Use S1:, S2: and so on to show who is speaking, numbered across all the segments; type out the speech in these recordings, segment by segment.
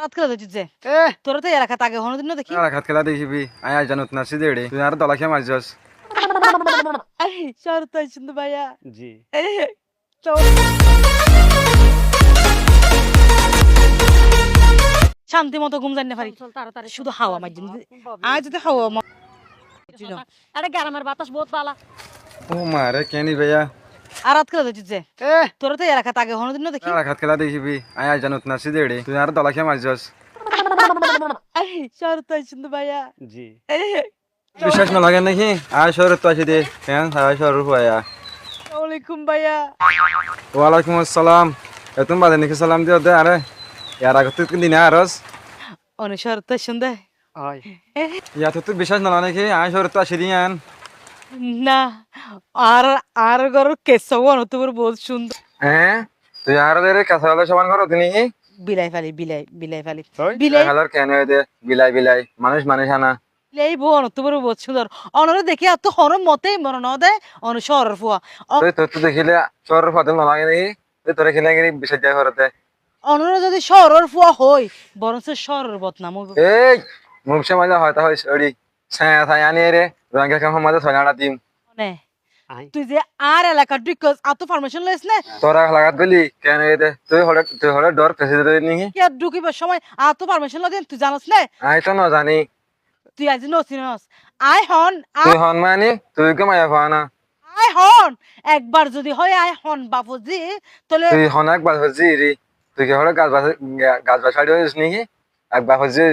S1: রাত খেলা দিচ্ছে
S2: এ
S1: তোরা তো এলাকা আগে হনদিন না দেখি
S2: খেলা খেলা দেখিবি আয় আয় জানুত না সিদেড়ি তুই আর দলা খেয়ে মাছ যাস
S1: শরত শুনতে ভাইয়া
S2: জি
S1: শান্তি মতো ঘুম জানি না পারি
S3: তাড়াতাড়ি
S1: শুধু হাওয়া মার জন্য আজ যদি হাওয়া
S3: আরে গ্রামের বাতাস বহুত ভালো।
S2: ও মারে কেনি ভাইয়া
S1: আর রাত খেলা দিচ্ছে
S2: এ
S1: তোরা তো এলাকা আগে হনদিন না দেখি
S2: খেলা খেলা দেখিবি আয় আয় জানুত না সিদেড়ি তুই আর দলা খেয়ে মাছ যাস
S1: শরত শুনতে ভাইয়া
S2: জি বিশ্বাস না লাগে নাকি আয় শহরে তো আসি দে কেন আয় শহর হুয়া
S1: ওয়ালাইকুম ভাইয়া
S2: ওয়ালাইকুম আসসালাম এতন বাদে নাকি সালাম দিও দে আরে ইয়ার আগে তুই দিনে আরস
S1: অনেক শরত শুনতে
S2: ইয়া তো তুই বিশ্বাস না লাগে নাকি আয় শহরে তো আসি দিয়ান
S1: না আর আর ঘর কেসব তোমার বহুত সুন্দর
S2: হ্যাঁ তুই আর রে কাঁচা হলে সমান করো তুমি
S1: বিলাই ফালি বিলাই বিলাই ফালি
S2: বিলাই
S1: বিলাই
S2: হালার কেন হয়ে দে বিলাই বিলাই মানুষ মানুষ আনা
S1: বিলাই বোন তোমার বহুত সুন্দর অনরে দেখি এত হর মতেই মন ন দে অন শহরের ফুয়া
S2: তুই তোর তো দেখিলে শহরের ফাদল না লাগে নাকি তুই তোরে খেলে গেলি বিষয় যায় ঘরতে
S1: অনরে যদি শহরের ফুয়া হই বরঞ্চ শহরের বদনাম হইব
S2: এই মুখে মজা হয় তা হয় সরি ছায়া ছায়া নিয়ে রে রঙের কাম মজা ছয়নাটা দিম
S1: নে তুই যে আর এলাকার ডিকস আত ফরমেশন লইছ না
S2: তোরা লাগাত গলি কেন দে তুই হলে ডর প্রেসিডেন্ট নিহি
S1: কি আর ঢুকিবার সময় আত ফরমেশন লদিন তুই জানাস না
S2: আই তো না জানি
S1: তুই আজ নছিনস আই হন
S2: তুই হন মানে তুই কে মায়া ফানা
S1: আই হন একবার যদি হয় আই হন বাপুজি তাহলে
S2: তুই হন একবার হজি রে তুই কে হলে গাছ বাসাড়ি হইস নিহি একবার হজি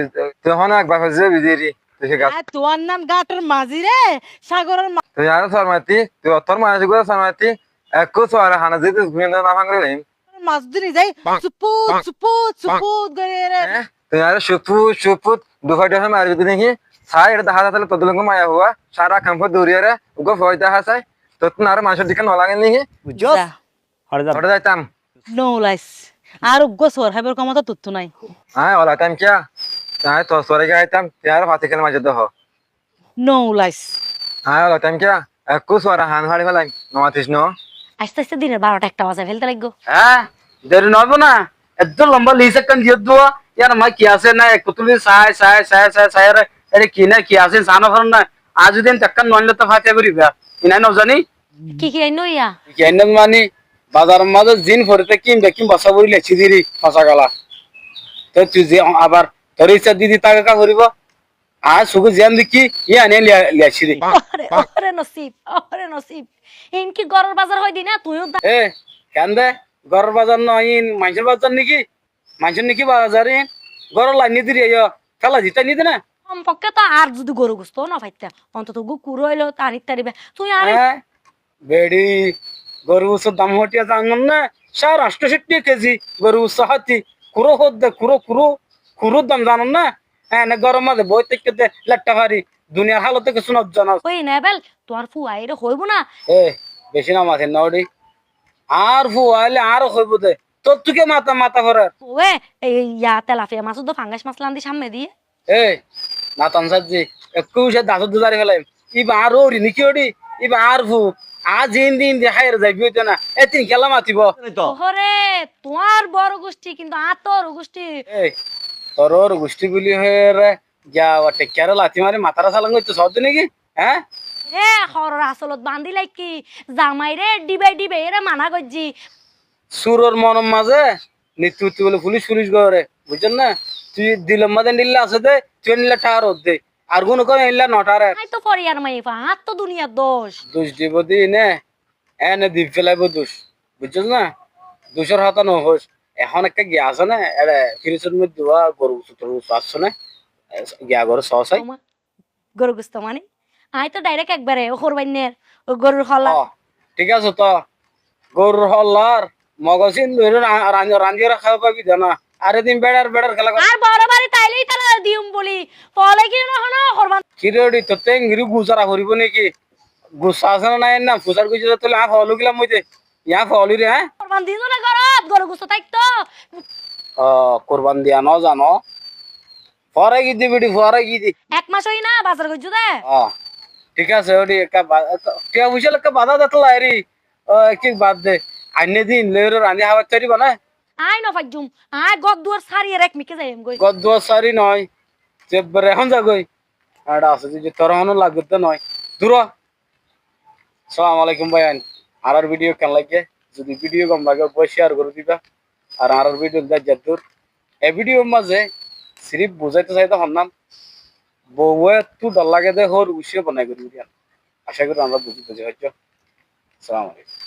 S2: তুই হন একবার হজি বিদি রে তুই কে গাছ
S1: তোর নাম গাটের মাঝি রে সাগরের
S2: তুই আর শর্মাতি তুই অতর মানুষ গুলো শর্মাতি একো সর হানা দিতে ঘুরে না ভাঙলে
S1: মাছ দিনি যাই চুপুত চুপুত চুপুত করে রে
S2: তুই আর সুপুত দুখাটা সময় মারবি তুই নাকি সাই এটা দেখা যাচ্ছে তোদের লোক মায়া হুয়া সারা খাম্প দৌড়িয়ে রে ওকে ভয় দেখা চাই তোর না আর মানুষের দিকে নলাগে নাকি
S1: যা
S2: হঠাৎ যাইতাম
S1: নো লাইস আর উগ্র সর হাইবার ক্ষমতা তথ্য নাই
S2: হ্যাঁ ওলা টাইম কিয়া হ্যাঁ তো সরে গাইতাম তুই আর ফাতে খেলে মাঝে দেহ
S1: নো লাইস
S2: হ্যাঁ ওলা টাইম কিয়া একো সরা হান হাড়ি ফেলাই নমাতিস ন
S3: আস্তে আস্তে দিনের 12টা 1টা বাজে ফেলতে লাগবো।
S4: হ্যাঁ দেরি নব না একদম লম্বা লিসে কান দিয়ে দো ইয়ার মা কি আছে না এক পুতুলি সাই রে আরে কি না কি আছে সানো ফর না আজ দিন টাক্কান নইলে তো ফাতে করিবা ইনা ন জানি
S3: কি কি আইনো ইয়া
S4: কি এনে মানে বাজার মাঝে জিন ফরতে কিম বসা বলি লেছি দিরি ফসা গলা তো তুই যে আবার তোর ইচ্ছা দিদি তাকে কা করিব আজ সুগু জিয়ান দেখি ইয়া নে লেছি দি
S3: ওরে নসিব ইনকি গরর বাজার হই দি না তুইও
S4: এ কেন দে গরর বাজার নয় মাইসের বাজার নাকি মাইসের নাকি বাজারে গরর লাইনি দিরি খেলা জিতা নিতে না
S3: সম্পর্কে তো আর যদি গরু গুস্ত না ফাইতা অন্তত কুকুর হইলো তারিখ তারিবে তুই আর
S4: হ্যাঁ বেড়ি গরু উৎসব দাম হটিয়া জানলাম না 68 কেজি গরু উৎসব হাতি কুরো হদ দে কুরোর দাম জানো না হ্যাঁ না গরম মাঝে বই থেকে দে লাট্টা ভারি দুনিয়ার হালত থেকে শুনব জানাস
S3: ওই নেবেল তোর ফুয়াইরে হইব না
S4: এ বেশি না মাথে না ওডি আর ফুয়াইলে আর হইব দে তোর তুকে মাথা ভরে
S3: ওয়ে এই ইয়া তেলাপিয়া মাছ তো ফাঙ্গাস মাছ লান্দি সামনে দিয়ে
S4: এ না তানসাজি একটু সে দাঁত দুদারি ফেলাই ইবা আর ওরি নিকি ওডি ইবা আর ফু আজ দিন হাইর যাইবি হইতো না এতিন খেলা মাতিব
S3: ওরে তোমার বড় গোষ্ঠী কিন্তু আতর গোষ্ঠী
S4: এই তোর গোষ্ঠী গুলি হয়ে রে যা ওটে কেরল আতি মারে মাথারা সালাং হইতো সব নাকি হ্যাঁ
S3: হে হরর আসলত বান্ধি লাইকি জামাই রে ডিবে এরে মানা করজি
S4: সুরর মনম মাঝে নিত্যুতি বলে পুলিশ করে বুঝছেন না তুই দিলম মাঝে নিলে আছে দে তুই নিলে ঠার দে আর কোন কোন নিলে নটারে
S3: আই তো ফরিয়ার মাই হাত তো দুনিয়ার দোষ
S4: দোষ দিব দি নে এনে দিব ফেলাইব দোষ বুঝছেন না দোষের হাত নহস এখন একটা গিয়া আছে না এরে ফিরিসের মধ্যে দেওয়া গরু টরু আসছে না গিয়া গরু সসাই
S3: গরু গুস্ত মানে আই তো ডাইরেক্ট একবারে ও কোরবানের ও গরুর হলা
S4: ঠিক আছে তো গরুর হল্লার মগসিন রাঞ্জিরা খাওয়া পাবি না আরে দিন বেড়ার খেলা
S3: আর বড় বাড়ি তাইলেই তারা দিউম বলি ফলে কি না হনা কোরবান
S4: কিরেডি তোতে গিরি গুজারা করিব নাকি গুসা আছে না নাই না ফুসার গুজরা তোলে আ ফলু গিলাম মইতে ইয়া ফলি রে হ্যাঁ
S3: কোরবান দিন না গরত গরু গুস্ত তাইতো
S4: কোরবান দিয়া ন জানো পরে কি দিবি পরে কি দি
S3: এক মাস হই না বাজার গজু দে
S4: ঠিক আছে ওডি একটা টিয়া বুঝলে একটা বাধা দিতলা এরি কি বাদ দে আইনে দিন লের রানি হাওয়া চরিব না
S3: আই নফাজুম আই গদ দুয়ার সারিয়ে রেখ মিকে যাইম গই
S4: গদ্দুয়া সারি নয় যে এখন যাগই আর আছে যে তোর হনো লাগতে নয় দূর আসসালামু আলাইকুম ভাইয়ান আর ভিডিও কেন লাগে যদি ভিডিও কম লাগে বই শেয়ার করে দিবা আর ভিডিও দা জাদুর এই ভিডিওর মাঝে সিরিফ বুঝাইতে চাইতে হন্নাম বউয়ে তু ডর লাগে দে হর উসিয়ে বানাই করি আশা করি আমরা বুঝতে পারছি হয়তো আসসালামু আলাইকুম